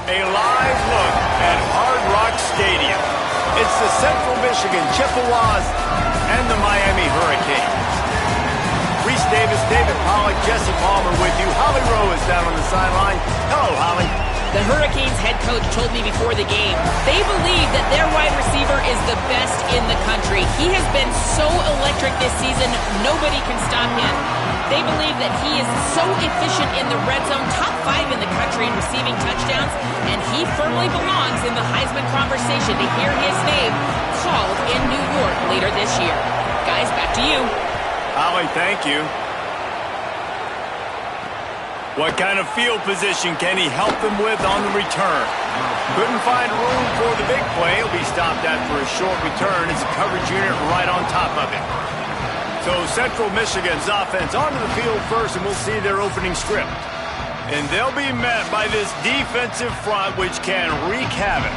A live look at Hard Rock Stadium. It's the Central Michigan Chippewas and the Miami Hurricanes. Reese Davis, David Pollack, Jesse Palmer with you. Holly Rowe is down on the sideline. Hello, Holly. The Hurricanes head coach told me before the game, they believe that their wide receiver is the best in the country. He has been so electric this season, nobody can stop him. They believe that he is so efficient in the red zone, top 5 in the country in receiving touchdowns, and he firmly belongs in the Heisman conversation to hear his name called in New York later this year. Guys, back to you. Holly, thank you. What kind of field position can he help them with on the return? Couldn't find room for the big play. He'll be stopped at for a short return. It's a coverage unit right on top of it. So Central Michigan's offense onto the field first, and we'll see their opening script. And they'll be met by this defensive front, which can wreak havoc.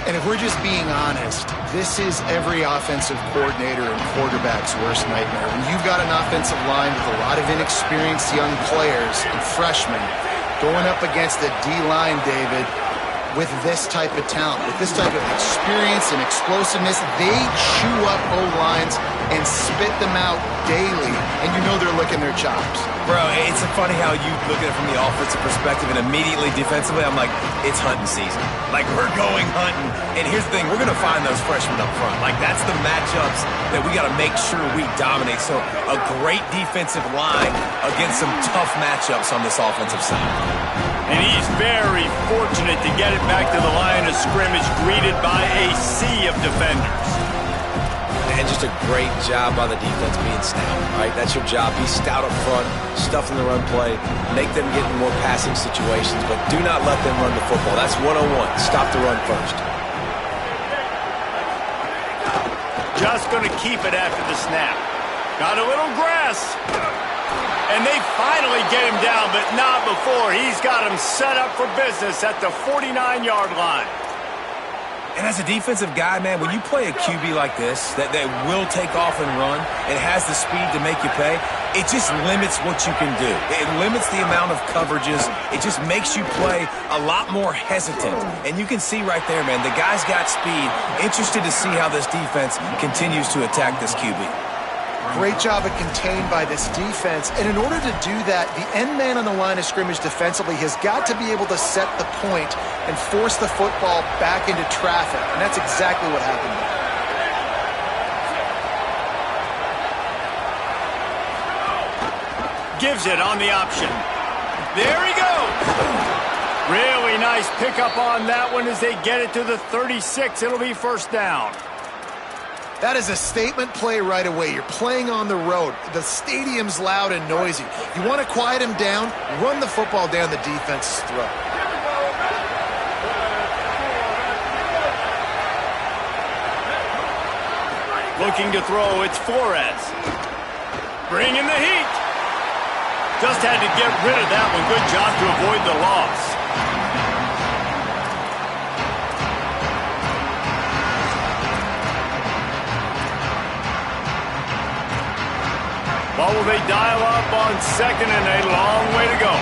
And if we're just being honest, this is every offensive coordinator and quarterback's worst nightmare. When you've got an offensive line with a lot of inexperienced young players and freshmen going up against the D-line, David, with this type of talent, with this type of experience and explosiveness, they chew up O-lines and spit them out daily, and you know they're licking their chops. Bro, it's funny how you look at it from the offensive perspective, and immediately defensively, I'm like, it's hunting season. Like, we're going hunting. And here's the thing, we're going to find those freshmen up front. Like, that's the matchups that we got to make sure we dominate. So a great defensive line against some tough matchups on this offensive side. And he's very fortunate to get it back to the line of scrimmage, greeted by a sea of defenders. And just a great job by the defense being stout, right? That's your job. Be stout up front, stuff in the run play, make them get in more passing situations, but do not let them run the football. That's 101. Stop the run first. Just going to keep it after the snap. Got a little grass. And they finally get him down, but not before. He's got him set up for business at the 49-yard line. And as a defensive guy, man, when you play a QB like this, that will take off and run, and has the speed to make you pay, it just limits what you can do. It limits the amount of coverages. It just makes you play a lot more hesitant. And you can see right there, man, the guy's got speed. Interested to see how this defense continues to attack this QB. Great job of contained by this defense. And in order to do that, the end man on the line of scrimmage defensively has got to be able to set the point and force the football back into traffic. And that's exactly what happened there. Gives it on the option. There he goes. Really nice pickup on that one as they get it to the 36. It'll be first down. That is a statement play right away. You're playing on the road. The stadium's loud and noisy. You want to quiet him down, run the football down the defense's throat. Looking to throw, it's Flores. Bringing the heat. Just had to get rid of that one. Good job to avoid the loss. What will they dial up on second and a long way to go?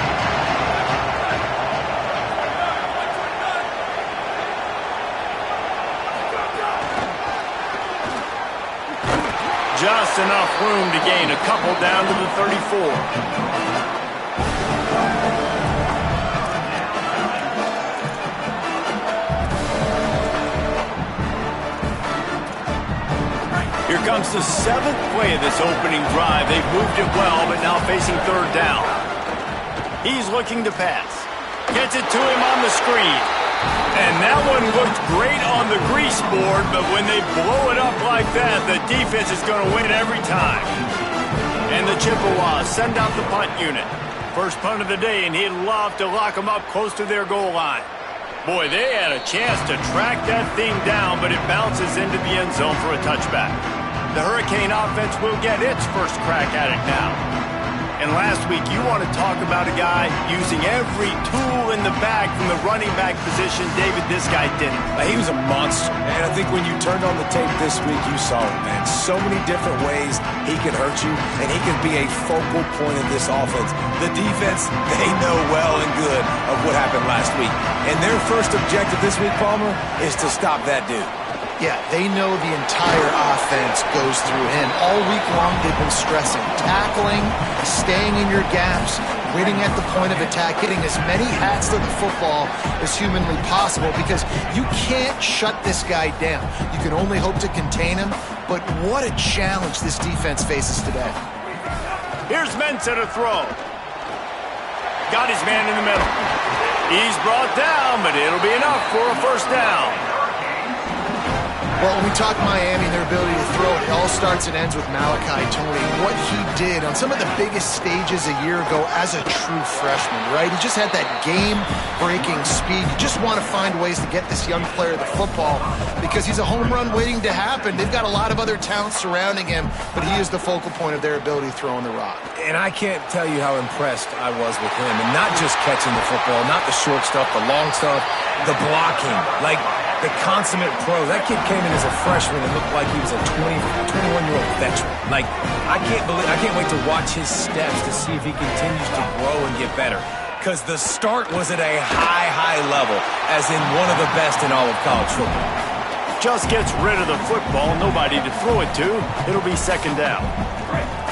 Just enough room to gain a couple down to the 34. Here comes the 7th play of this opening drive. They've moved it well, but now facing third down. He's looking to pass. Gets it to him on the screen. And that one looked great on the grease board, but when they blow it up like that, the defense is going to win every time. And the Chippewas send out the punt unit. First punt of the day, and he'd love to lock them up close to their goal line. Boy, they had a chance to track that thing down, but it bounces into the end zone for a touchback. The Hurricane offense will get its first crack at it now. And last week, you want to talk about a guy using every tool in the bag from the running back position. David, this guy didn't. He was a monster. And I think when you turned on the tape this week, you saw it, man. So many different ways he could hurt you, and he could be a focal point of this offense. The defense, they know well and good of what happened last week. And their first objective this week, Palmer, is to stop that dude. Yeah, they know the entire offense goes through him. All week long, they've been stressing tackling, staying in your gaps, waiting at the point of attack, getting as many hats to the football as humanly possible, because you can't shut this guy down. You can only hope to contain him, but what a challenge this defense faces today. Here's Mensah to throw. Got his man in the middle. He's brought down, but it'll be enough for a first down. Well, when we talk Miami and their ability to throw, it all starts and ends with Malachi Tony. What he did on some of the biggest stages a year ago as a true freshman, right? He just had that game-breaking speed. You just want to find ways to get this young player the football because he's a home run waiting to happen. They've got a lot of other talent surrounding him, but he is the focal point of their ability throwing the rock. And I can't tell you how impressed I was with him. And not just catching the football, not the short stuff, the long stuff, the blocking. Like, the consummate pro. That kid came in as a freshman and looked like he was a 21-year-old veteran. Like, I can't wait to watch his steps to see if he continues to grow and get better. Because the start was at a high level, as in one of the best in all of college football. Just gets rid of the football, nobody to throw it to. It'll be second down.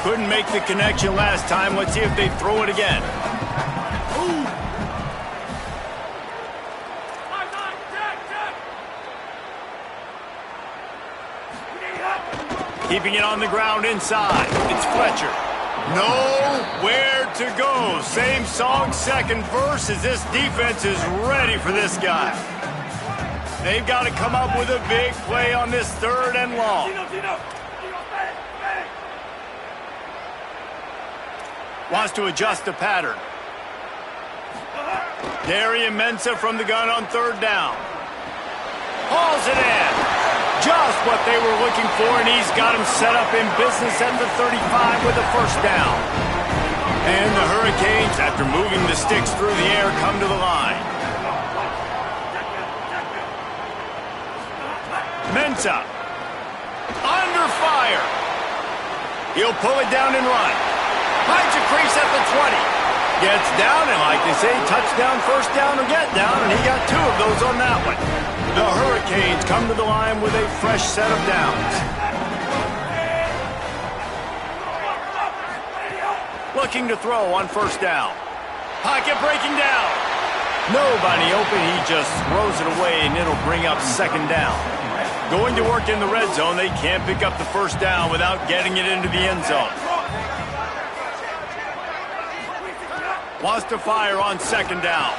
Couldn't make the connection last time. Let's see if they throw it again. Keeping it on the ground inside. It's Fletcher. Nowhere to go. Same song, second verse, as this defense is ready for this guy. They've got to come up with a big play on this third and long. Wants to adjust the pattern. Darian Mensah from the gun on third down. Hauls it in. Just what they were looking for, and he's got him set up in business at the 35 with a first down. And the Hurricanes, after moving the sticks through the air, come to the line. Mensah, under fire. He'll pull it down and run. Finds a crease at the 20. Gets down, and like they say, touchdown, first down, or get down, and he got two of those on that one. The Hurricanes come to the line with a fresh set of downs. Looking to throw on first down. Pocket breaking down. Nobody open. He just throws it away, and it'll bring up second down. Going to work in the red zone. They can't pick up the first down without getting it into the end zone. Wants to fire on second down.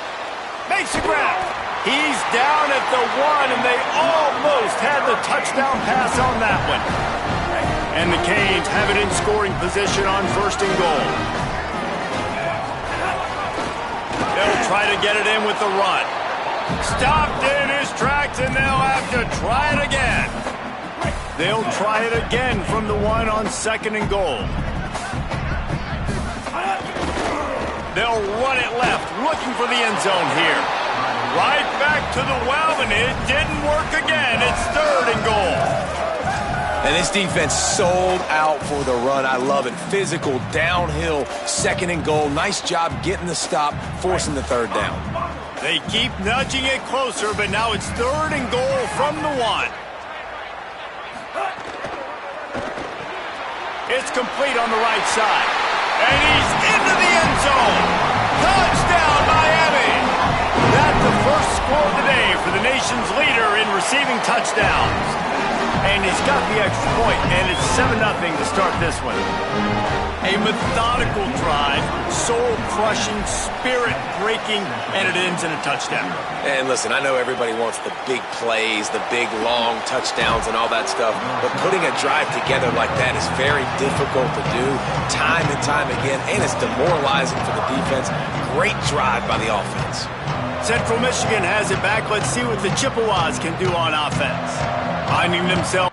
Makes a grab. He's down at the 1, and they almost had the touchdown pass on that one. And the Canes have it in scoring position on first and goal. They'll try to get it in with the run. Stopped in his tracks, and they'll have to try it again. They'll try it again from the 1 on second and goal. They'll run it left, looking for the end zone here. Right back to the well, and it didn't work again. It's third and goal. And this defense sold out for the run. I love it. Physical, downhill, second and goal. Nice job getting the stop, forcing the third down. They keep nudging it closer, but now it's third and goal from the 1. It's complete on the right side. And he's into the end zone. Touchdown, Miami. That's the first score of the day for the nation's leader in receiving touchdowns. And he's got the extra point, and it's 7-0 to start this one. A methodical drive, soul-crushing, spirit-breaking, and it ends in a touchdown. And listen, I know everybody wants the big plays, the big, long touchdowns and all that stuff, but putting a drive together like that is very difficult to do time and time again, and it's demoralizing for the defense. Great drive by the offense. Central Michigan has it back. Let's see what the Chippewas can do on offense. Finding themselves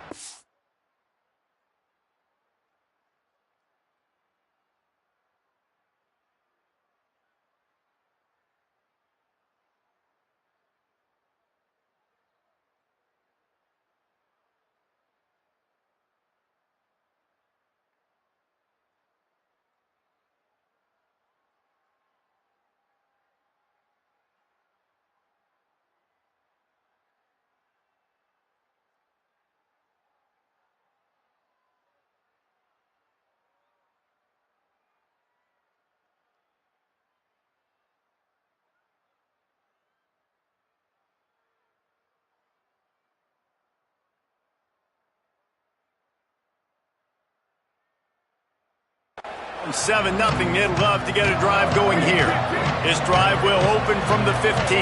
leading 7-0. They'd love to get a drive going here. This drive will open from the 15.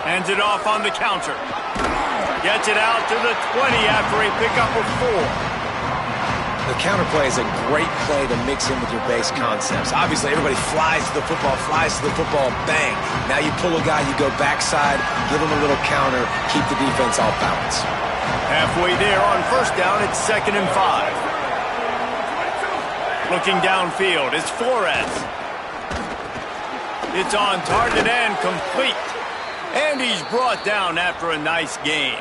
Hands it off on the counter. Gets it out to the 20 after a pickup of 4. The counter play is a great play to mix in with your base concepts. Obviously, everybody flies to the football, bang. Now you pull a guy, you go backside, give him a little counter, keep the defense off balance. Halfway there on first down, it's 2nd and 5. Looking downfield, it's Flores. It's on target and complete. And he's brought down after a nice gain.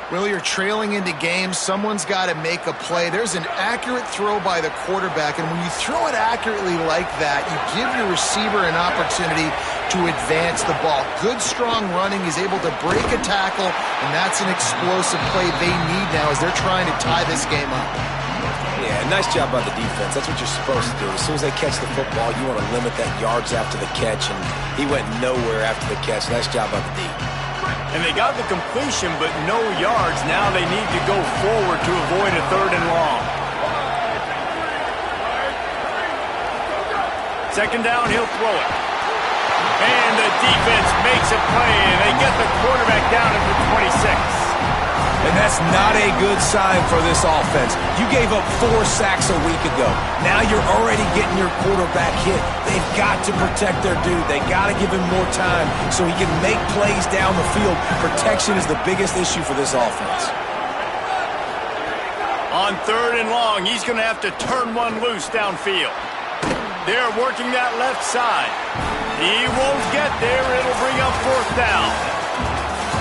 Well, you're trailing into games. Someone's got to make a play. There's an accurate throw by the quarterback, and when you throw it accurately like that, you give your receiver an opportunity to advance the ball. Good, strong running. He's able to break a tackle, and that's an explosive play they need now as they're trying to tie this game up. Yeah, nice job by the defense. That's what you're supposed to do. As soon as they catch the football, you want to limit that yards after the catch, and he went nowhere after the catch. Nice job by the D. And they got the completion, but no yards. Now they need to go forward to avoid a 3rd and long. 2nd down, he'll throw it. And the defense makes a play, and they get the quarterback down at the 26. And that's not a good sign for this offense. You gave up 4 sacks a week ago. Now you're already getting your quarterback hit. They've got to protect their dude. They got to give him more time so he can make plays down the field. Protection is the biggest issue for this offense. On 3rd and long, he's going to have to turn one loose downfield. They're working that left side. He won't get there. It'll bring up 4th down.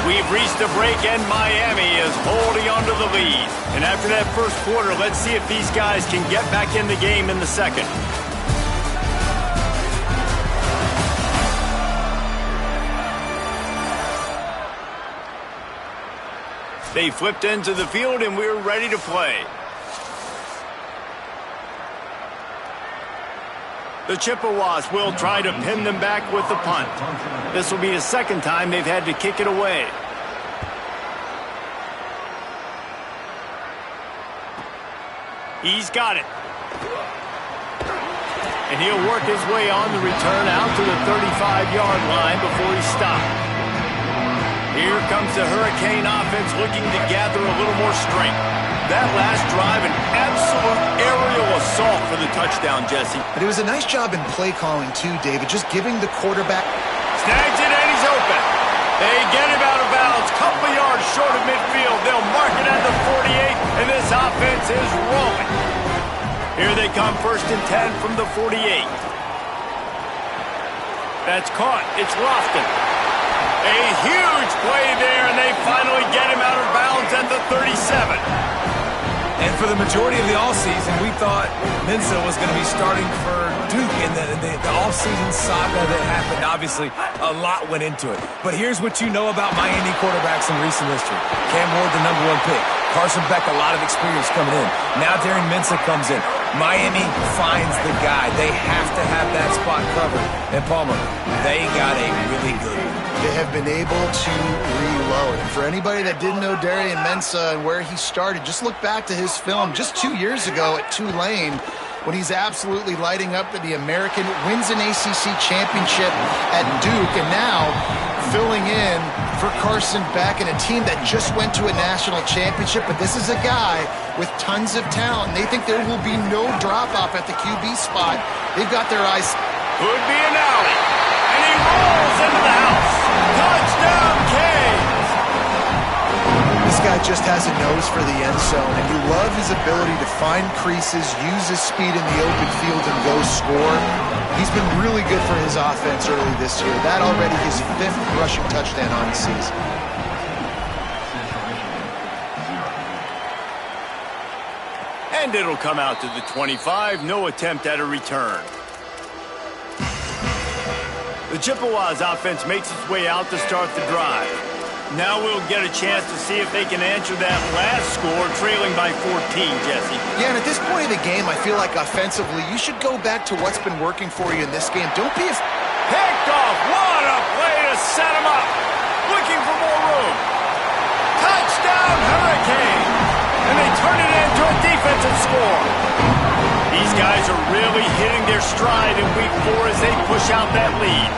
We've reached a break, and Miami is holding on to the lead. And after that first quarter, let's see if these guys can get back in the game in the second. They flipped into the field, and we're ready to play. The Chippewas will try to pin them back with the punt. This will be the 2nd time they've had to kick it away. He's got it. And he'll work his way on the return out to the 35-yard line before he's stopped. Here comes the Hurricane offense looking to gather a little more strength. That last drive, an absolute aerial assault for the touchdown, Jesse. But it was a nice job in play calling, too, David, just giving the quarterback. Snags it, and he's open. They get him out of bounds, couple yards short of midfield. They'll mark it at the 48, and this offense is rolling. Here they come, 1st and 10 from the 48. That's caught. It's Lofton. A huge play there, and they finally get him out of bounds at the 37. And for the majority of the offseason, we thought Mensah was going to be starting for Duke in the offseason saga that happened. Obviously, a lot went into it. But here's what you know about Miami quarterbacks in recent history. Cam Ward, the #1 pick. Carson Beck, a lot of experience coming in. Now Darren Mensah comes in. Miami finds the guy. They have to have that spot covered. And Palmer, they got a really good one. They have been able to reload. And for anybody that didn't know Darren Mensah and where he started, just look back to his film just 2 years ago at Tulane when he's absolutely lighting up the American, wins an ACC championship at Duke, and now filling in for Carson Beck and a team that just went to a national championship. But this is a guy with tons of talent. They think there will be no drop-off at the QB spot. They've got their eyes. Could be an alley. And he rolls into the house. Touchdown, Canes! This guy just has a nose for the end zone, and you love his ability to find creases, use his speed in the open field, and go score. He's been really good for his offense early this year. That already his 5th rushing touchdown on the season. And it'll come out to the 25. No attempt at a return. The Chippewas offense makes its way out to start the drive. Now we'll get a chance to see if they can answer that last score, trailing by 14, Jesse. Yeah, and at this point of the game, I feel like offensively, you should go back to what's been working for you in this game. Don't be picked off. What a play to set him up. Looking for more room. Touchdown, Hurricane! And they turn it into a defensive score. These guys are really hitting their stride in week 4 as they push out that lead.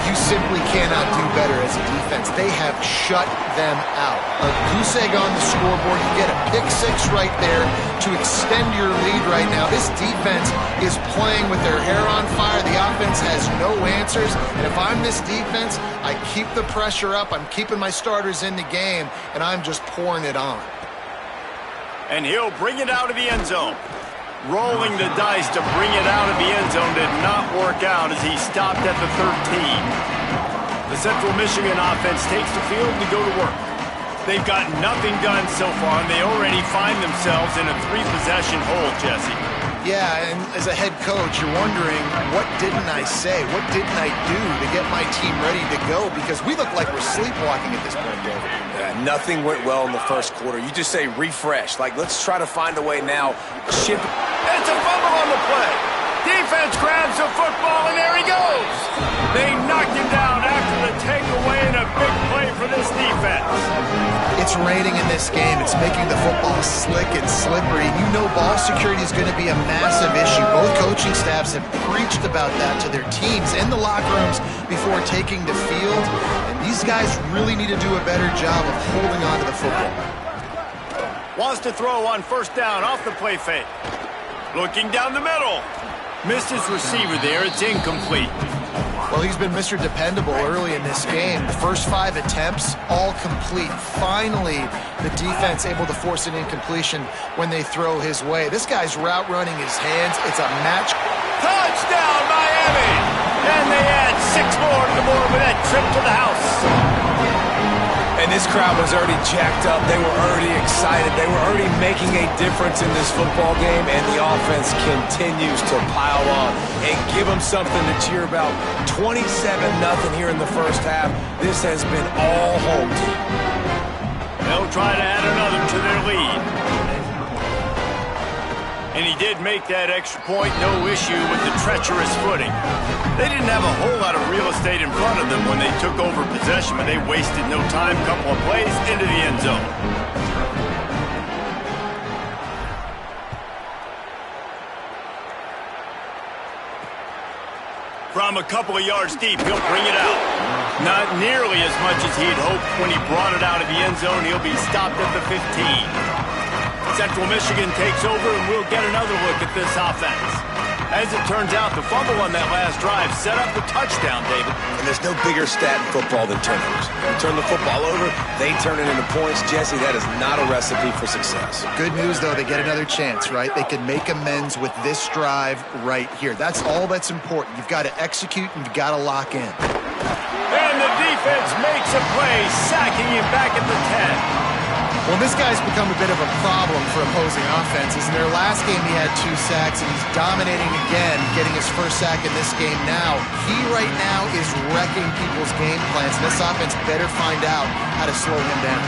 You simply cannot do better as a defense. They have shut them out. A goose egg on the scoreboard. You get a pick 6 right there to extend your lead right now. This defense is playing with their hair on fire. The offense has no answers. And if I'm this defense, I keep the pressure up. I'm keeping my starters in the game, and I'm just pouring it on. And he'll bring it out of the end zone. Rolling the dice to bring it out of the end zone did not work out as he stopped at the 13. The Central Michigan offense takes the field to go to work. They've got nothing done so far, and they already find themselves in a 3-possession hole, Jesse. Yeah, and as a head coach, you're wondering, what didn't I say? What didn't I do to get my team ready to go? Because we look like we're sleepwalking at this point, David. Yeah, nothing went well in the first quarter. You just say refresh. Like, let's try to find a way now. Ship. It's a fumble on the play. Defense grabs the football, and there he goes. They knocked him down after the takeaway, and a big play for this defense. It's raining in this game. It's making the football slick and slippery. You know ball security is going to be a massive issue. Both coaching staffs have preached about that to their teams in the locker rooms before taking the field. And these guys really need to do a better job of holding on to the football. Wants to throw on first down off the play fake. Looking down the middle. Missed his receiver there. It's incomplete. Well, he's been Mr. Dependable early in this game. The first 5 attempts, all complete. Finally, the defense able to force an incompletion when they throw his way. This guy's route running his hands. It's a match. Touchdown, Miami! And they add 6 more to the board with that trip to the house. And this crowd was already jacked up. They were already excited. They were already making a difference in this football game, and the offense continues to pile on and give them something to cheer about. 27-0 here in the first half. This has been all home team. They'll try to add another to their lead. And he did make that extra point, no issue with the treacherous footing. They didn't have a whole lot of real estate in front of them when they took over possession, but they wasted no time, couple of plays into the end zone. From a couple of yards deep, he'll bring it out. Not nearly as much as he'd hoped when he brought it out of the end zone. He'll be stopped at the 15. Central Michigan takes over, and we'll get another look at this offense. As it turns out, the fumble on that last drive set up the touchdown, David. And there's no bigger stat in football than turnovers. You turn the football over, they turn it into points. Jesse, that is not a recipe for success. Good news, though, they get another chance, right? They can make amends with this drive right here. That's all that's important. You've got to execute, and you've got to lock in. And the defense makes a play, sacking him back at the 10. Well, this guy's become a bit of a problem for opposing offenses. In their last game, he had 2 sacks, and he's dominating again, getting his first sack in this game now. He right now is wrecking people's game plans, and this offense better find out how to slow him down.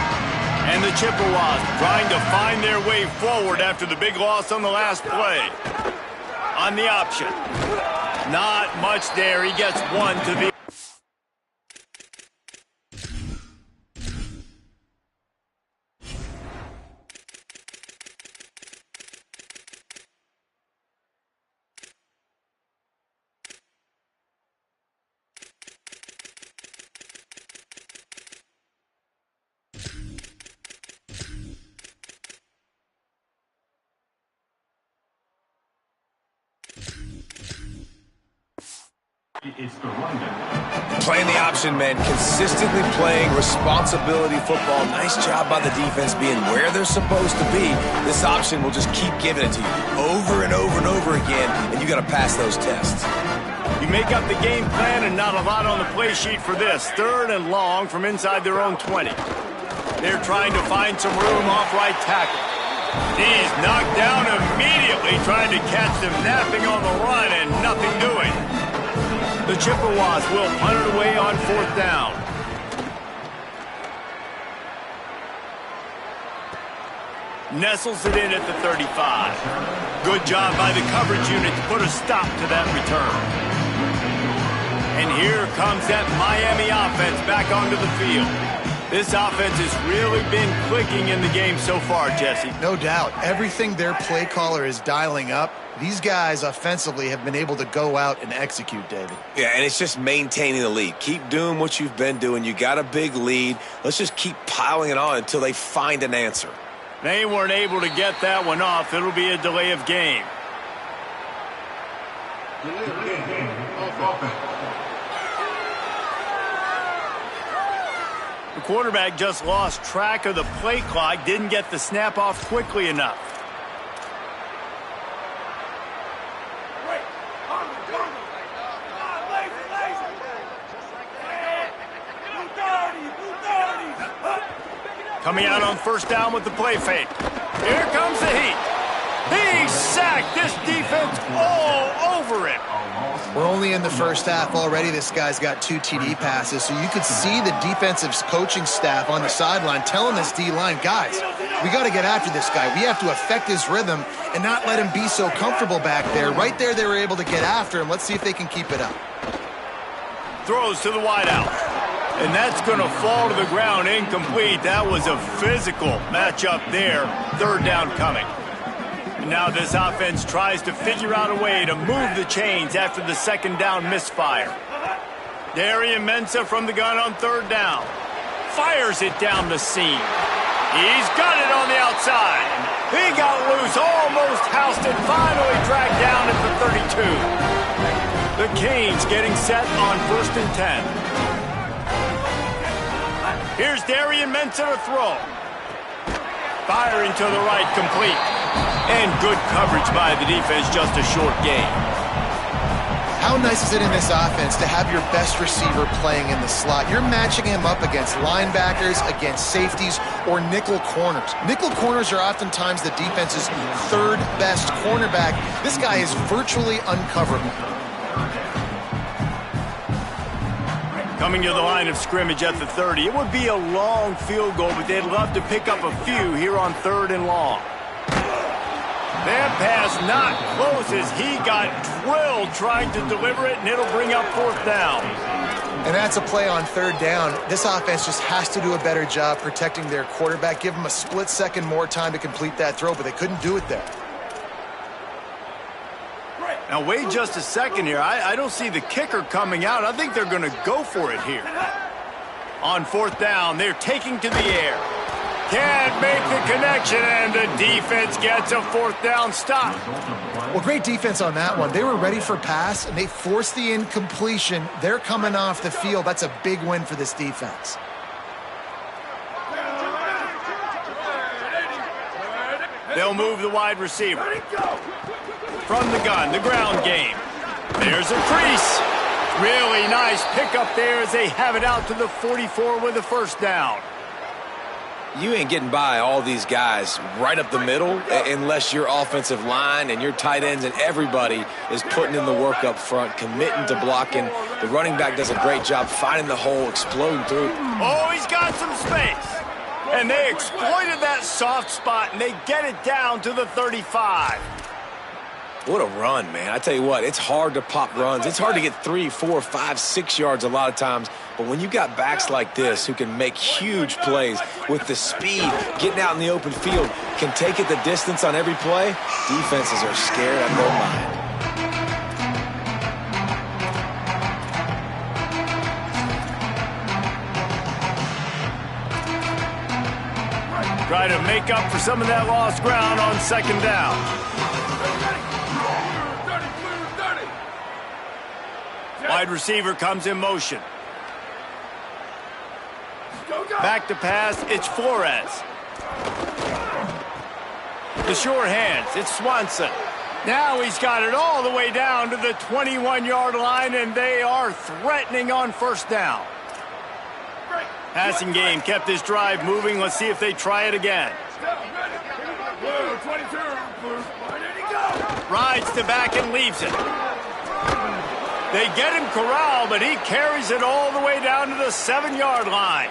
And the Chippewas trying to find their way forward after the big loss on the last play. On the option. Not much there. He gets 1 to the... Playing the option, man. Consistently playing responsibility football. Nice job by the defense being where they're supposed to be. This option will just keep giving it to you over and over and over again, and you got to pass those tests. You make up the game plan and not a lot on the play sheet for this. 3rd and long from inside their own 20. They're trying to find some room off right tackle. He's knocked down immediately, trying to catch them napping on the run and nothing doing. The Chippewas will punt it away on 4th down. Nestles it in at the 35. Good job by the coverage unit to put a stop to that return. And here comes that Miami offense back onto the field. This offense has really been clicking in the game so far, Jesse. No doubt. Everything their play caller is dialing up, these guys offensively have been able to go out and execute, David. Yeah, and it's just maintaining the lead. Keep doing what you've been doing. You got a big lead. Let's just keep piling it on until they find an answer. They weren't able to get that one off. It'll be a delay of game. The quarterback just lost track of the play clock, didn't get the snap off quickly enough. Coming out on first down with the play fake. Here comes the heat. He sacked this defense all over him. We're only in the first half already. This guy's got 2 TD passes, so you could see the defensive coaching staff on the sideline telling this D-line, guys, we got to get after this guy. We have to affect his rhythm and not let him be so comfortable back there. Right there, they were able to get after him. Let's see if they can keep it up. Throws to the wideout. And that's going to fall to the ground incomplete. That was a physical matchup there. Third down coming. Now this offense tries to figure out a way to move the chains after the second down misfire. Darian Mensah from the gun on third down. Fires it down the seam. He's got it on the outside. He got loose, almost housed it, finally dragged down at the 32. The Canes getting set on 1st and 10. Here's Darian Mensah to throw. Firing to the right, complete. And good coverage by the defense, just a short gain. How nice is it in this offense to have your best receiver playing in the slot? You're matching him up against linebackers, against safeties, or nickel corners. Nickel corners are oftentimes the defense's 3rd best cornerback. This guy is virtually uncoverable. Coming to the line of scrimmage at the 30. It would be a long field goal, but they'd love to pick up a few here on 3rd and long. That pass not close as he got drilled trying to deliver it, and it'll bring up 4th down. And that's a play on 3rd down. This offense just has to do a better job protecting their quarterback. Give them a split second more time to complete that throw, but they couldn't do it there. Now, wait just a second here. I don't see the kicker coming out. I think they're going to go for it here. On 4th down, they're taking to the air. Can't make the connection, and the defense gets a 4th down stop. Well, great defense on that one. They were ready for pass, and they forced the incompletion. They're coming off the field. That's a big win for this defense. They'll move the wide receiver. From the gun, the ground game. There's a crease. Really nice pickup there as they have it out to the 44 with a 1st down. You ain't getting by all these guys right up the middle unless your offensive line and your tight ends and everybody is putting in the work up front, committing to blocking. The running back does a great job finding the hole, exploding through. Oh, he's got some space. And they exploited that soft spot, and they get it down to the 35. What a run, man. I tell you what, it's hard to pop runs. It's hard to get 3, 4, 5, 6 yards a lot of times. But when you got backs like this who can make huge plays with the speed, getting out in the open field, can take it the distance on every play, defenses are scared out of their mind. Try to make up for some of that lost ground on 2nd down. Wide receiver comes in motion. Back to pass, it's Flores. The sure hands, it's Swanson. Now he's got it all the way down to the 21-yard line, and they are threatening on 1st down. Passing game kept this drive moving. Let's see if they try it again. Rides to back and leaves it. They get him corralled, but he carries it all the way down to the 7-yard line.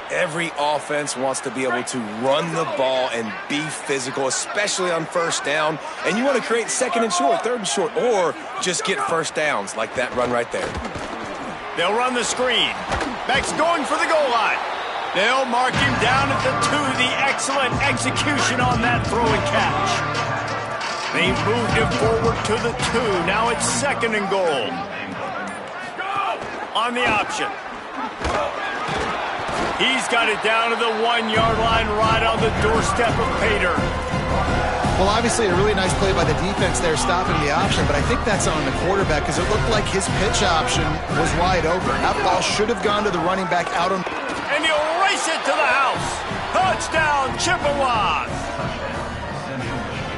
Every offense wants to be able to run the ball and be physical, especially on 1st down. And you want to create 2nd and short, 3rd and short, or just get 1st downs like that run right there. They'll run the screen. Beck's going for the goal line. They'll mark him down at the 2. The excellent execution on that throw and catch. They moved him forward to the 2. Now it's 2nd and goal. On the option. He's got it down to the 1-yard line right on the doorstep of Pater. Well, obviously a really nice play by the defense there stopping the option, but I think that's on the quarterback because it looked like his pitch option was wide open. That ball should have gone to the running back out on... And he'll race it to the house. Touchdown, Chippewas.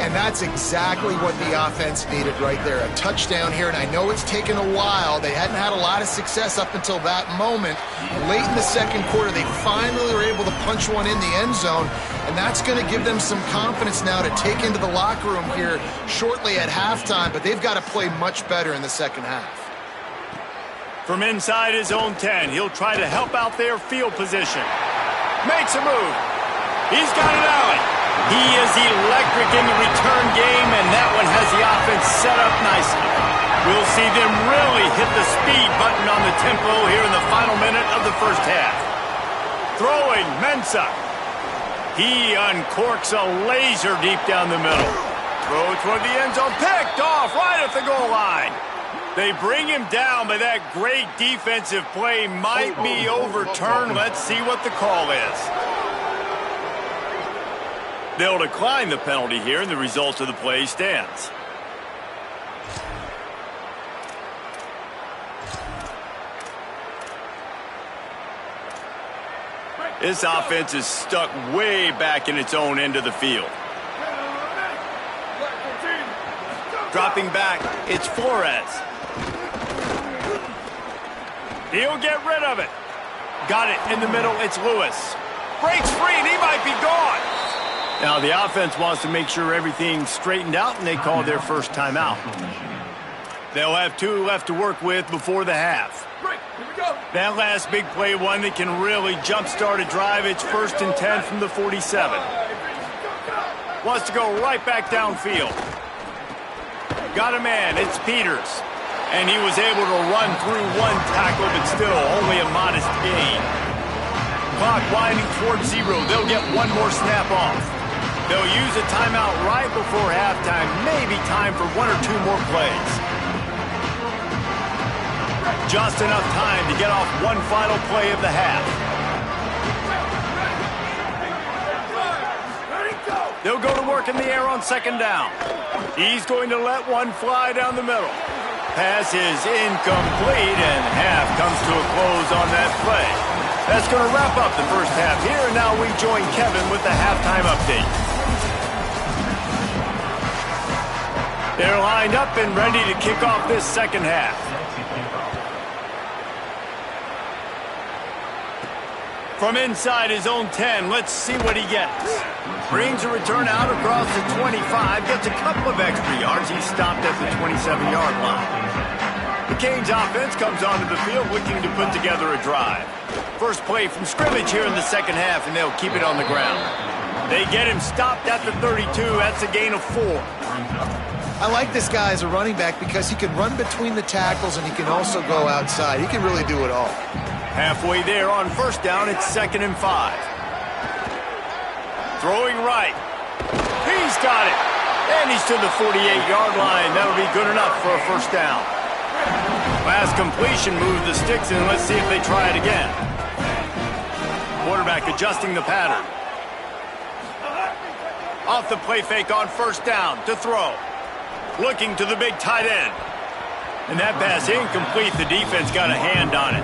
And that's exactly what the offense needed right there. A touchdown here, and I know it's taken a while. They hadn't had a lot of success up until that moment. Late in the 2nd quarter, they finally were able to punch one in the end zone, and that's going to give them some confidence now to take into the locker room here shortly at halftime, but they've got to play much better in the 2nd half. From inside his own 10, he'll try to help out their field position. Makes a move. He's got it out. He is electric in the return game, and that one has the offense set up nicely. We'll see them really hit the speed button on the tempo here in the final minute of the 1st half. Throwing, Mensah. He uncorks a laser deep down the middle. Throw toward the end zone, picked off right at the goal line. They bring him down, but that great defensive play might be overturned. Let's see what the call is. They'll decline the penalty here, and the result of the play stands. This offense is stuck way back in its own end of the field. Dropping back, it's Flores. He'll get rid of it. Got it in the middle, it's Lewis. Breaks free, and he might be gone. Now, the offense wants to make sure everything's straightened out, and they call their first timeout. They'll have 2 left to work with before the half. That last big play, one that can really jumpstart a drive. It's 1st and 10 from the 47. Wants to go right back downfield. Got a man, it's Peters. And he was able to run through 1 tackle, but still only a modest gain. Clock winding towards 0. They'll get 1 more snap off. They'll use a timeout right before halftime. Maybe time for 1 or 2 more plays. Just enough time to get off 1 final play of the half. They'll go to work in the air on 2nd down. He's going to let one fly down the middle. Pass is incomplete, and half comes to a close on that play. That's going to wrap up the 1st half here, and now we join Kevin with the halftime update. They're lined up and ready to kick off this 2nd half. From inside his own 10, let's see what he gets. Brings a return out across the 25, gets a couple of extra yards. He's stopped at the 27-yard line. The Canes offense comes onto the field looking to put together a drive. First play from scrimmage here in the 2nd half, and they'll keep it on the ground. They get him stopped at the 32. That's a gain of 4. I like this guy as a running back because he can run between the tackles and he can also go outside. He can really do it all. Halfway there on 1st down, it's 2nd and 5. Throwing right. He's got it. And he's to the 48-yard line. That'll be good enough for a 1st down. Last completion moved the sticks in. Let's see if they try it again. Quarterback adjusting the pattern. Off the play fake on 1st down to throw. Looking to the big tight end. And that pass incomplete. The defense got a hand on it.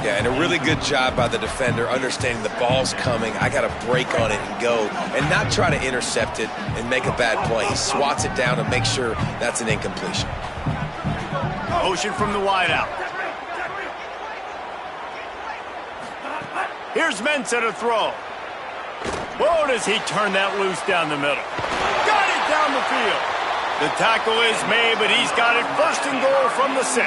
Yeah, and a really good job by the defender understanding the ball's coming. I got to break on it and go and not try to intercept it and make a bad play. He swats it down and makes sure that's an incompletion. Motion from the wideout. Here's Mensah to throw. Whoa, does he turn that loose down the middle. Got it down the field. The tackle is made, but he's got it 1st and goal from the 6.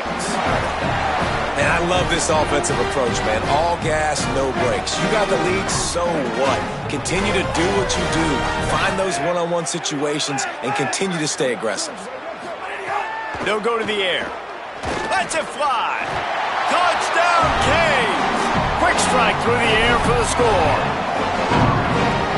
And I love this offensive approach, man. All gas, no brakes. You got the lead, so what? Continue to do what you do. Find those one-on-one situations and continue to stay aggressive. They'll go to the air. Let's it fly. Touchdown, Canes. Quick strike through the air for the score.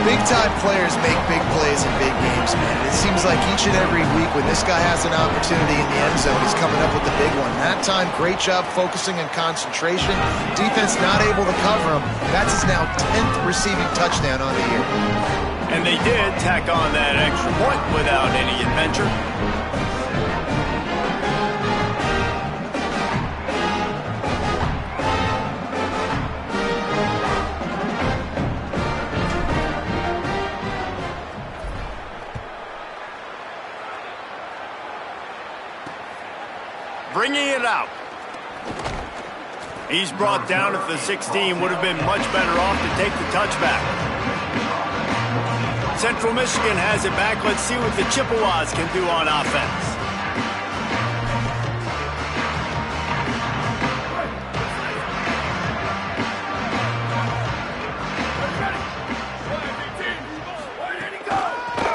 Big-time players make big plays in big games, man. It seems like each and every week when this guy has an opportunity in the end zone, he's coming up with the big one. That time, great job focusing and concentration. Defense not able to cover him. That's his now 10th receiving touchdown on the year. And they did tack on that extra point without any adventure. Bringing it out. He's brought down at the 16. Would have been much better off to take the touchback. Central Michigan has it back. Let's see what the Chippewas can do on offense.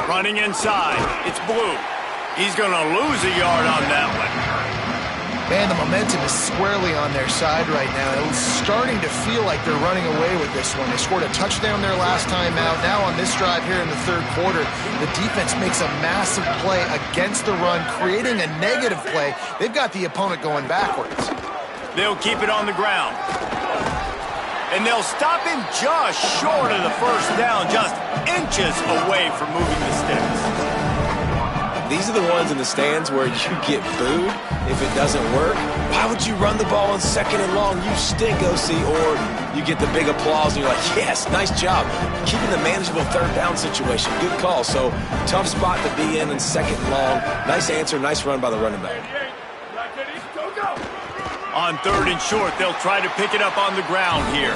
Running inside. It's Blue. He's going to lose a yard on that one. Man, the momentum is squarely on their side right now. It's starting to feel like they're running away with this one. They scored a touchdown their last time out. Now on this drive here in the third quarter, the defense makes a massive play against the run, creating a negative play. They've got the opponent going backwards. They'll keep it on the ground. And they'll stop him just short of the first down, just inches away from moving the sticks. These are the ones in the stands where you get booed if it doesn't work. Why would you run the ball on 2nd and long? You stink, OC. Or you get the big applause and you're like, yes, nice job. Keeping the manageable 3rd down situation. Good call. So tough spot to be in 2nd and long. Nice answer, nice run by the running back. On 3rd and short, they'll try to pick it up on the ground here.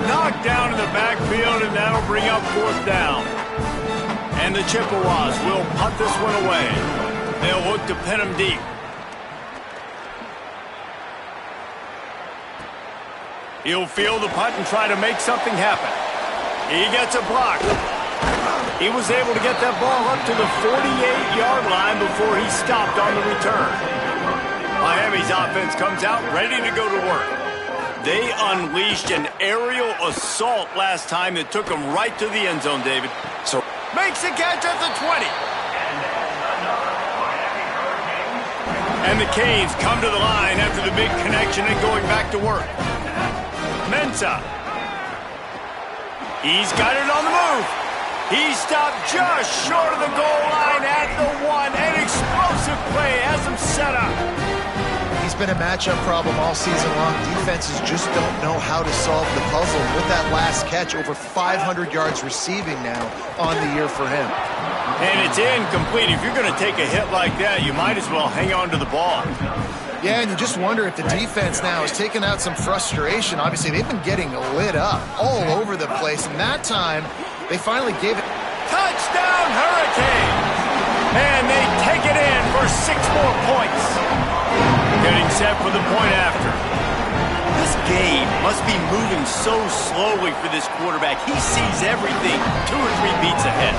Knocked down in the backfield, and that'll bring up 4th down. And the Chippewas will punt this one away. They'll look to pin him deep. He'll field the punt and try to make something happen. He gets a block. He was able to get that ball up to the 48-yard line before he stopped on the return. Miami's offense comes out ready to go to work. They unleashed an aerial assault last time that took them right to the end zone, David. So makes the catch at the 20. And the Canes come to the line after the big connection and going back to work. Mensah. He's got it on the move. He stopped just short of the goal line at the 1. An explosive play has him set up. He's been a matchup problem all season long. Defenses just don't know how to solve the puzzle. With that last catch, over 500 yards receiving now on the year for him. And it's incomplete. If you're going to take a hit like that, you might as well hang on to the ball. Yeah, and you just wonder if the defense now is taking out some frustration. Obviously, they've been getting lit up all over the place. And that time, they finally gave it. Touchdown, Hurricanes! And they take it in for 6 more points. Getting set for the point after. This game must be moving so slowly for this quarterback. He sees everything 2 or 3 beats ahead.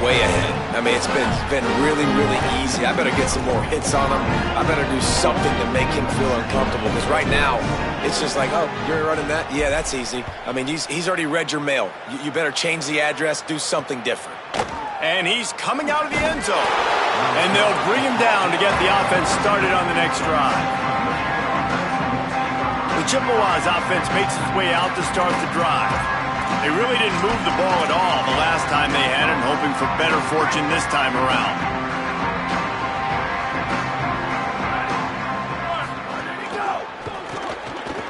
Way ahead. I mean, it's been really, really easy. I better get some more hits on him. I better do something to make him feel uncomfortable. Because right now, it's just like, oh, you're running that? Yeah, that's easy. I mean, he's already read your mail. You better change the address, do something different. And he's coming out of the end zone. And they'll bring him down to get the offense started on the next drive. The Chippewas offense makes its way out to start the drive. They really didn't move the ball at all the last time they had it, hoping for better fortune this time around.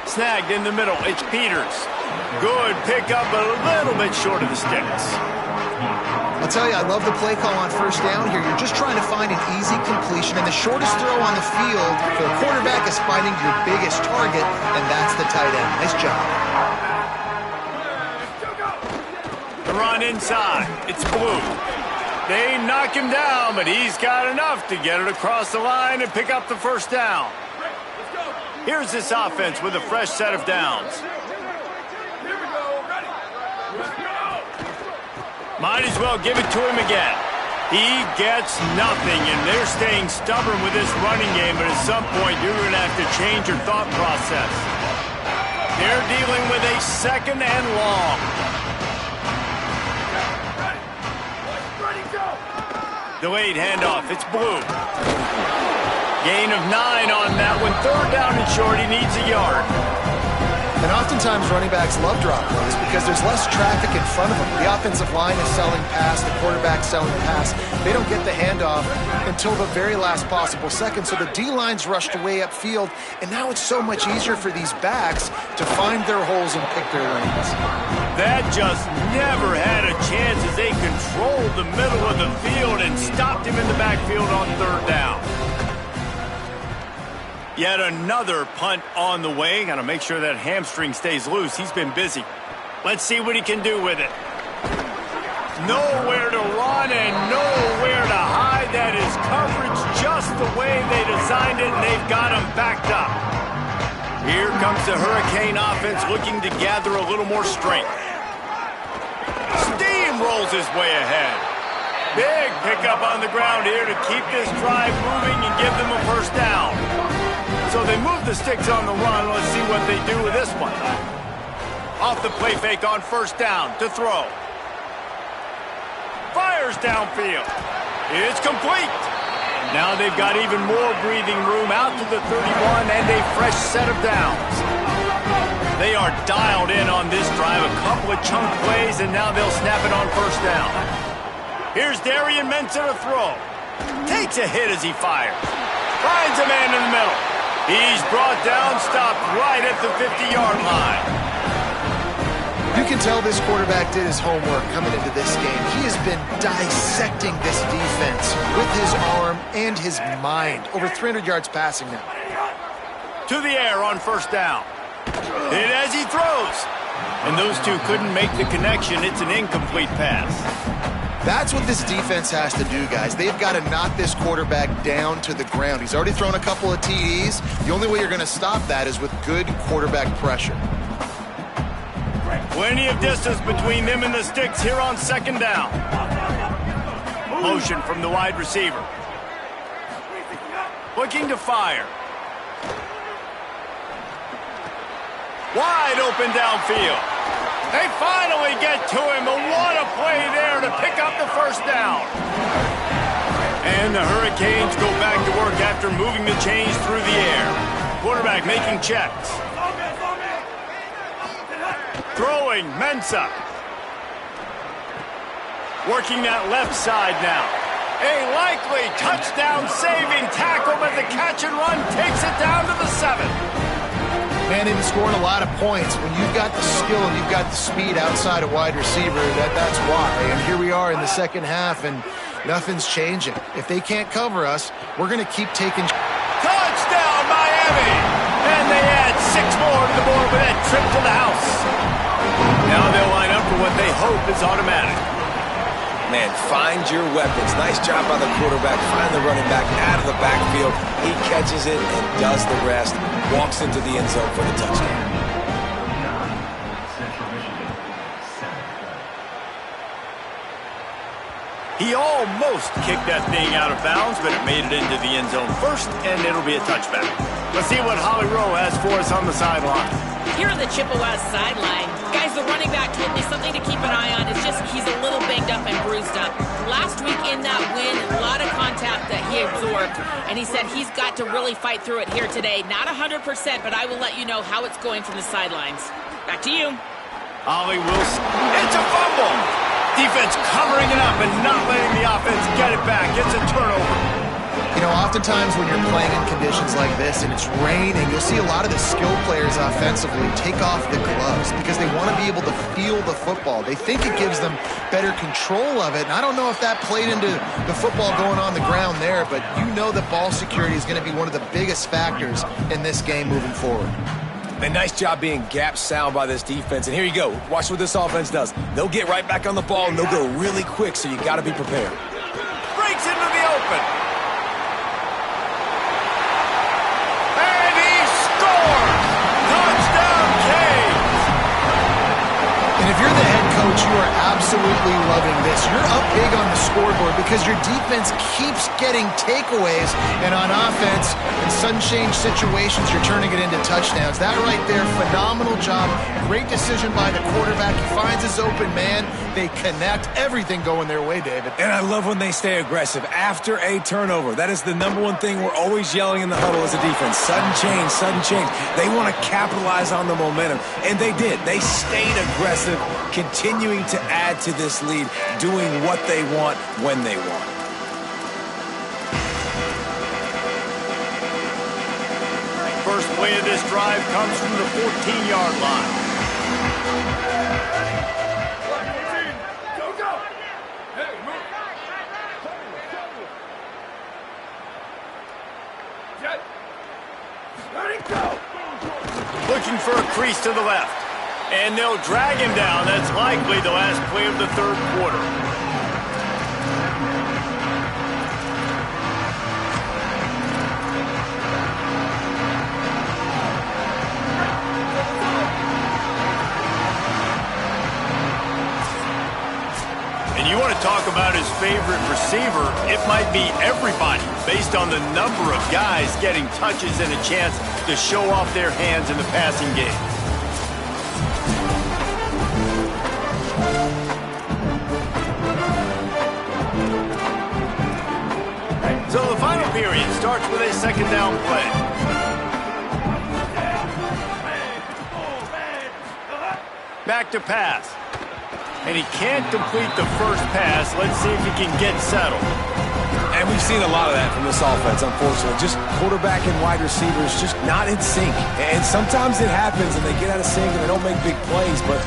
Snagged in the middle, it's Peters. Good pickup, but a little bit short of the sticks. I'll tell you, I love the play call on 1st down here. You're just trying to find an easy completion, and the shortest throw on the field for the quarterback is finding your biggest target, and that's the tight end. Nice job. The run inside. It's Blue. They knock him down, but he's got enough to get it across the line and pick up the 1st down. Here's this offense with a fresh set of downs. Might as well give it to him again. He gets nothing, and they're staying stubborn with this running game, but at some point you're going to have to change your thought process. They're dealing with a second and long. Delayed handoff. It's Blue. Gain of 9 on that one. Third down and short. He needs a yard. And oftentimes running backs love drop plays because there's less traffic in front of them. The offensive line is selling pass, the quarterback's selling pass. They don't get the handoff until the very last possible second. So the D-line's rushed away upfield, and now it's so much easier for these backs to find their holes and pick their lanes. That just never had a chance as they controlled the middle of the field and stopped him in the backfield on third down. Yet another punt on the way. Got to make sure that hamstring stays loose. He's been busy. Let's see what he can do with it. Nowhere to run and nowhere to hide. That is coverage just the way they designed it, and they've got him backed up. Here comes the Hurricane offense looking to gather a little more strength. Steamrolls his way ahead. Big pickup on the ground here to keep this drive moving and give them a first down. So they move the sticks on the run. Let's see what they do with this one. Off the play fake on first down to throw. Fires downfield. It's complete. Now they've got even more breathing room out to the 31 and a fresh set of downs. They are dialed in on this drive. A couple of chunk plays, and now they'll snap it on first down. Here's Darian Mensah to throw. Takes a hit as he fires. Finds a man in the middle. He's brought down, stopped right at the 50-yard line. You can tell this quarterback did his homework coming into this game. He has been dissecting this defense with his arm and his mind. Over 300 yards passing now. To the air on first down. Hit as he throws. And those two couldn't make the connection. It's an incomplete pass. That's what this defense has to do, guys. They've got to knock this quarterback down to the ground. He's already thrown a couple of TDs. The only way you're going to stop that is with good quarterback pressure. Plenty of distance between them and the sticks here on second down. Motion from the wide receiver. Looking to fire. Wide open downfield. They finally get to him, but what a play there to pick up the first down. And the Hurricanes go back to work after moving the chains through the air. Quarterback making checks. Throwing, Mensah. Working that left side now. A likely touchdown-saving tackle, but the catch and run takes it down to the 7. Man, they've been scoring a lot of points. When you've got the skill and you've got the speed outside a wide receiver, that's why. And here we are in the second half, and nothing's changing. If they can't cover us, we're going to keep taking... Touchdown, Miami! And they add 6 more to the board with that trip to the house. Now they'll line up for what they hope is automatic. Man, find your weapons. Nice job by the quarterback. Find the running back out of the backfield. He catches it and does the rest. Walks into the end zone for the touchdown. He almost kicked that thing out of bounds, but it made it into the end zone first, and it'll be a touchback. Let's see what Holly Rowe has for us on the sideline. Here on the Chippewas sideline, guys, the running back told me something to keep an eye on. It's just he's a little banged up and bruised up. Last week in that win, a lot of contact that he absorbed, and he said he's got to really fight through it here today. Not 100%, but I will let you know how it's going from the sidelines. Back to you. Holly Wilson. It's a fumble. Defense covering it up and not letting the offense get it back. It's a turnover. You know, oftentimes when you're playing in conditions like this and it's raining, you'll see a lot of the skill players offensively take off the gloves because they want to be able to feel the football. They think it gives them better control of it. And I don't know if that played into the football going on the ground there, but you know that ball security is going to be one of the biggest factors in this game moving forward. And nice job being gap sound by this defense. And here you go. Watch what this offense does. They'll get right back on the ball, and they'll go really quick, so you got to be prepared. Breaks into the open. And he scores! Touchdown, Canes! And if you're the head coach Coach, you are absolutely loving this. You're up big on the scoreboard because your defense keeps getting takeaways, and on offense, in sudden change situations, you're turning it into touchdowns. That right there, phenomenal job. Great decision by the quarterback. He finds his open man. They connect. Everything going their way, David. And I love when they stay aggressive after a turnover. That is the number one thing we're always yelling in the huddle as a defense. Sudden change, sudden change. They want to capitalize on the momentum, and they did. They stayed aggressive, continuing to add to this lead, doing what they want when they want. First play of this drive comes from the 14-yard line. Looking for a crease to the left. And they'll drag him down. That's likely the last play of the third quarter. And you want to talk about his favorite receiver, it might be everybody, based on the number of guys getting touches and a chance to show off their hands in the passing game. So the final period starts with a second down play. Back to pass. And he can't complete the first pass. Let's see if he can get settled. And we've seen a lot of that from this offense, unfortunately. Just quarterback and wide receivers just not in sync. And sometimes it happens and they get out of sync and they don't make big plays. But,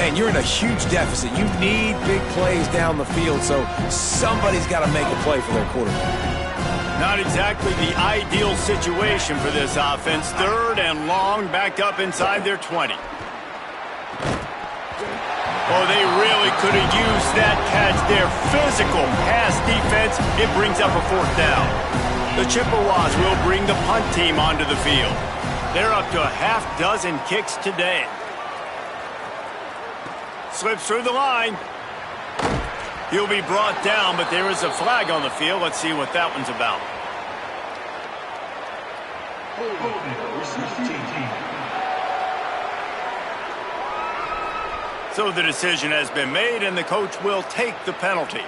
man, you're in a huge deficit. You need big plays down the field, so somebody's got to make a play for their quarterback. Not exactly the ideal situation for this offense. Third and long, backed up inside their 20. Oh, they really could have used that catch there. Physical pass defense. It brings up a fourth down. The Chippewas will bring the punt team onto the field. They're up to a half dozen kicks today. Slips through the line. He'll be brought down, but there is a flag on the field. Let's see what that one's about. So the decision has been made, and the coach will take the penalty.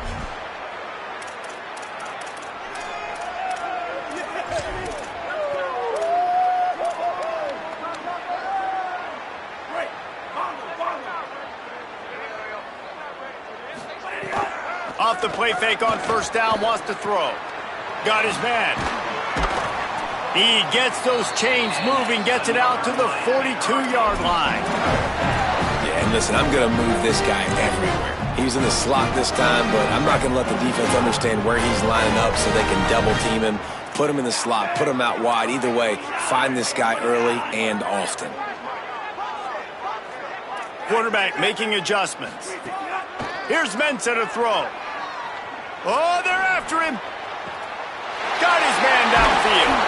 Off the play fake on first down, wants to throw. Got his man. He gets those chains moving, gets it out to the 42-yard line. Yeah, and listen, I'm going to move this guy everywhere. He's in the slot this time, but I'm not going to let the defense understand where he's lining up so they can double team him, put him in the slot, put him out wide. Either way, find this guy early and often. Quarterback making adjustments. Here's Mensah to throw. Oh, they're after him. Got his man downfield.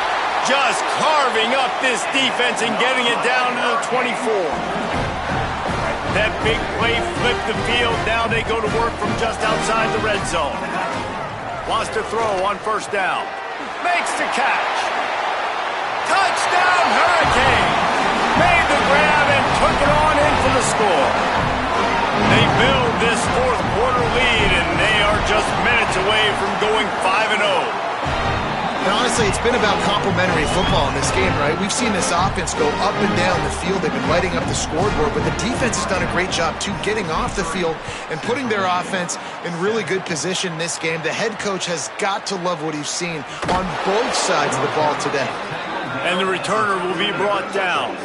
Just carving up this defense and getting it down to the 24. That big play flipped the field. Now they go to work from just outside the red zone. Wants to throw on first down. Makes the catch. Touchdown Hurricane. Made the grab and took it on in for the score. They build this fourth quarter lead, and they are just minutes away from going 5-0. And honestly, it's been about complementary football in this game, right? We've seen this offense go up and down the field. They've been lighting up the scoreboard, but the defense has done a great job, too, getting off the field and putting their offense in really good position in this game. The head coach has got to love what he's seen on both sides of the ball today. And the returner will be brought down.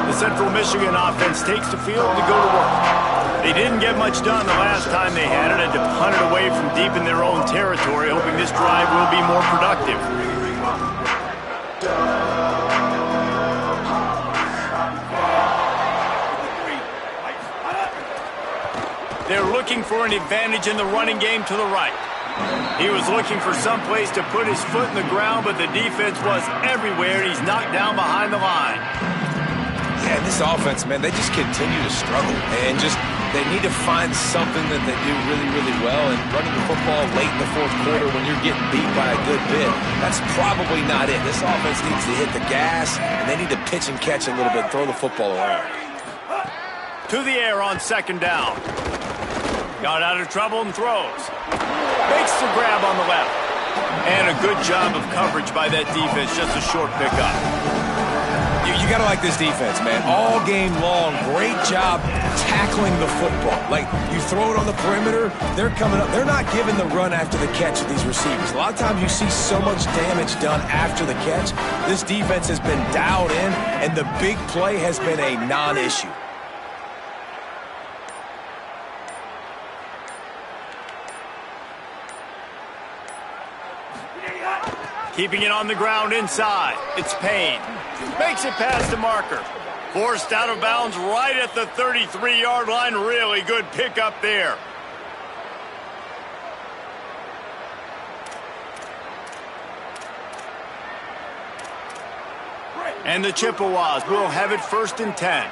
The Central Michigan offense takes the field to go to work. They didn't get much done the last time they had it, and to punt it away from deep in their own territory, hoping this drive will be more productive. They're looking for an advantage in the running game to the right. He was looking for some place to put his foot in the ground, but the defense was everywhere, and he's knocked down behind the line. Yeah, this offense, man, they just continue to struggle. And they need to find something that they do really, really well. And running the football late in the fourth quarter when you're getting beat by a good bit, that's probably not it. This offense needs to hit the gas, and they need to pitch and catch a little bit, throw the football around. To the air on second down. Got out of trouble and throws. Makes the grab on the left. And a good job of coverage by that defense. Just a short pickup. You got to like this defense, man. All game long, great job tackling the football. Like, you throw it on the perimeter, they're coming up. They're not giving the run after the catch of these receivers. A lot of times you see so much damage done after the catch. This defense has been dialed in, and the big play has been a non-issue. Keeping it on the ground inside. It's Payne. Makes it past the marker. Forced out of bounds right at the 33-yard line. Really good pickup there. And the Chippewas will have it 1st and 10.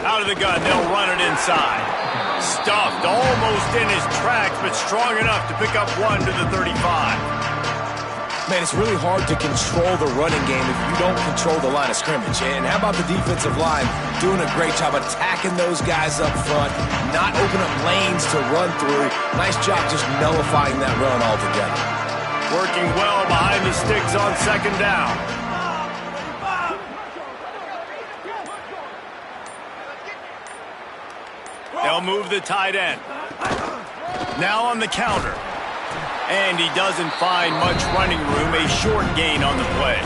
Out of the gun, they'll run it inside. Stuffed almost in his tracks, but strong enough to pick up 1 to the 35. Man, it's really hard to control the running game if you don't control the line of scrimmage. And how about the defensive line doing a great job attacking those guys up front, not opening up lanes to run through. Nice job just nullifying that run altogether. Working well behind the sticks on second down. They'll move the tight end. Now on the counter. And he doesn't find much running room. A short gain on the play.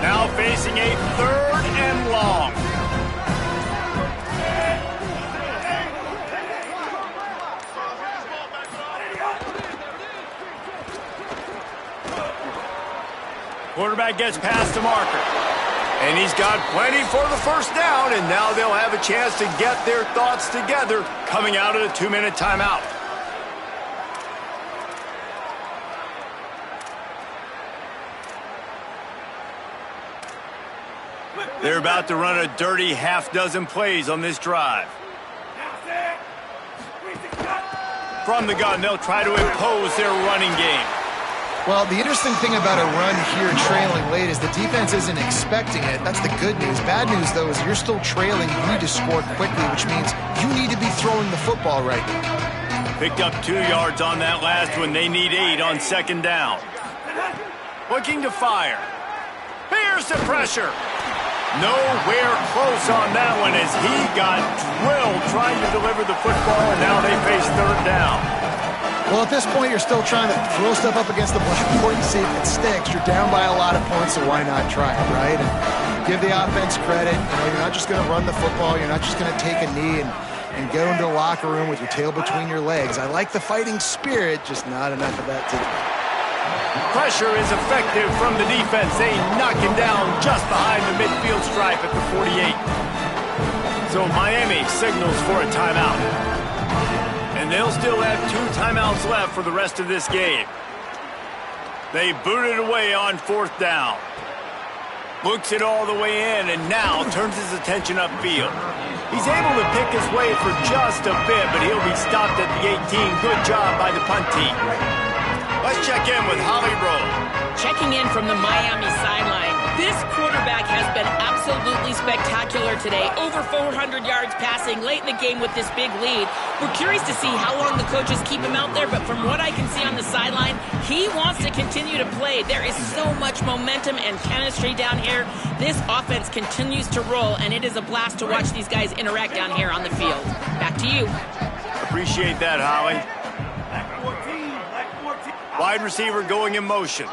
Now facing a 3rd and long. Quarterback gets past the marker. And he's got plenty for the 1st down, and now they'll have a chance to get their thoughts together coming out of the 2-minute timeout. They're about to run a dirty half-dozen plays on this drive. From the gun, they'll try to impose their running game. Well, the interesting thing about a run here trailing late is the defense isn't expecting it. That's the good news. Bad news, though, is you're still trailing. You need to score quickly, which means you need to be throwing the football right now. Picked up 2 yards on that last one. They need 8 on second down. Looking to fire. Here's the pressure. Nowhere close on that one as he got drilled trying to deliver the football, and now they face 3rd down. Well, at this point, you're still trying to throw stuff up against the blackboard and see if it sticks. You're down by a lot of points, so why not try it, right? And give the offense credit. You know, you're not just going to run the football. You're not just going to take a knee and go into the locker room with your tail between your legs. I like the fighting spirit, just not enough of that today. Pressure is effective from the defense. They knock him down just behind the midfield stripe at the 48. So Miami signals for a timeout. And they'll still have 2 timeouts left for the rest of this game. They boot it away on 4th down. Looks it all the way in and now turns his attention upfield. He's able to pick his way for just a bit, but he'll be stopped at the 18. Good job by the punt team. Let's check in with Holly Rowe. Checking in from the Miami sideline. This quarterback has been absolutely spectacular today. Over 400 yards passing late in the game with this big lead. We're curious to see how long the coaches keep him out there, but from what I can see on the sideline, he wants to continue to play. There is so much momentum and chemistry down here. This offense continues to roll, and it is a blast to watch these guys interact down here on the field. Back to you. Appreciate that, Holly. Wide receiver going in motion.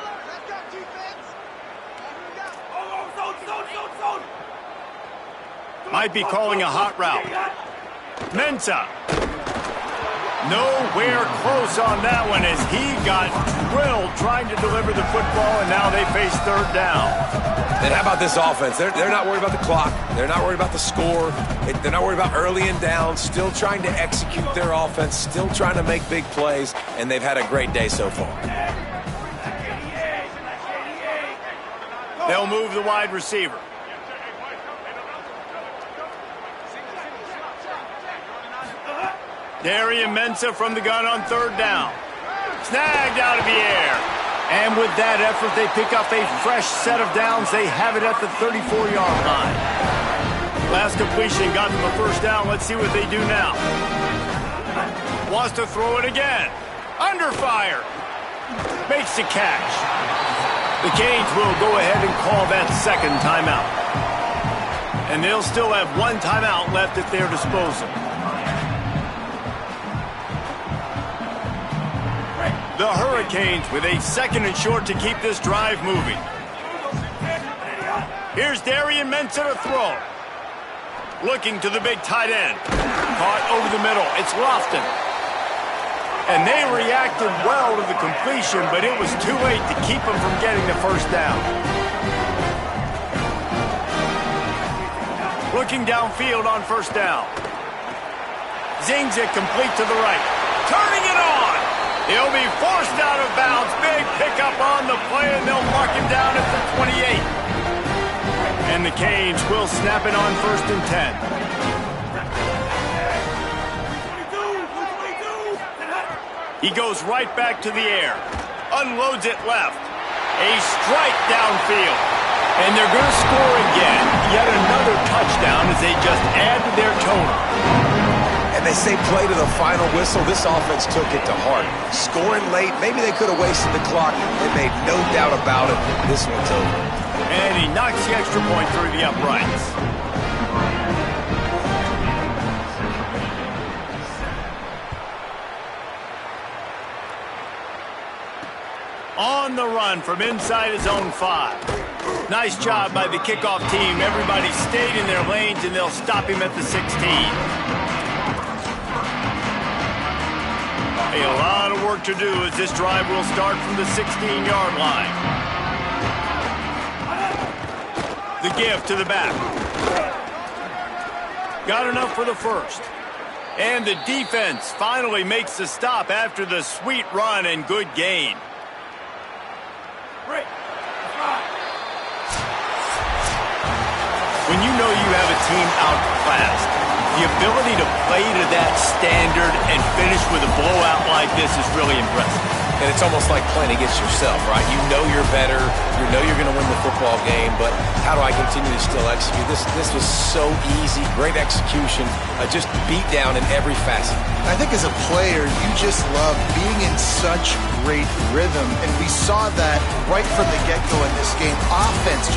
Might be calling a hot route. Mensah. Nowhere close on that one as he got drilled trying to deliver the football, and now they face third down. And how about this offense? They're not worried about the clock. They're not worried about the score. They're not worried about early and down. Still trying to execute their offense. Still trying to make big plays. And they've had a great day so far. They'll move the wide receiver. Darian Mensah from the gun on third down. Snagged out of the air. And with that effort, they pick up a fresh set of downs. They have it at the 34-yard line. Last completion got them a first down. Let's see what they do now. Wants to throw it again. Under fire. Makes the catch. The Canes will go ahead and call that second timeout. And they'll still have one timeout left at their disposal. The Hurricanes with a second and short to keep this drive moving. Here's Darian Mensah to throw. Looking to the big tight end. Caught over the middle. It's Lofton. And they reacted well to the completion, but it was too late to keep them from getting the first down. Looking downfield on first down. Zings it complete to the right. Turning it on. He'll be forced out of bounds. Big pickup on the play, and they'll mark him down at the 28. And the Canes will snap it on first and 10. He goes right back to the air. Unloads it left. A strike downfield. And they're going to score again. Yet another touchdown as they just add to their total. And they say play to the final whistle. This offense took it to heart. Scoring late, maybe they could have wasted the clock. They made no doubt about it. This one's over. And he knocks the extra point through the uprights. On the run from inside his own 5. Nice job by the kickoff team. Everybody stayed in their lanes, and they'll stop him at the 16. A lot of work to do as this drive will start from the 16-yard line. The give to the back. Got enough for the first. And the defense finally makes the stop after the sweet run and good gain. When you know you have a team outclassed, the ability to play to that standard and finish with a blowout like this is really impressive. And it's almost like playing against yourself, right? You know you're better. You know you're going to win the football game, but how do I continue to still execute? This was so easy. Great execution. Just beat down in every facet. I think as a player, you just love being in such great rhythm, and we saw that right from the get-go in this game. Offense just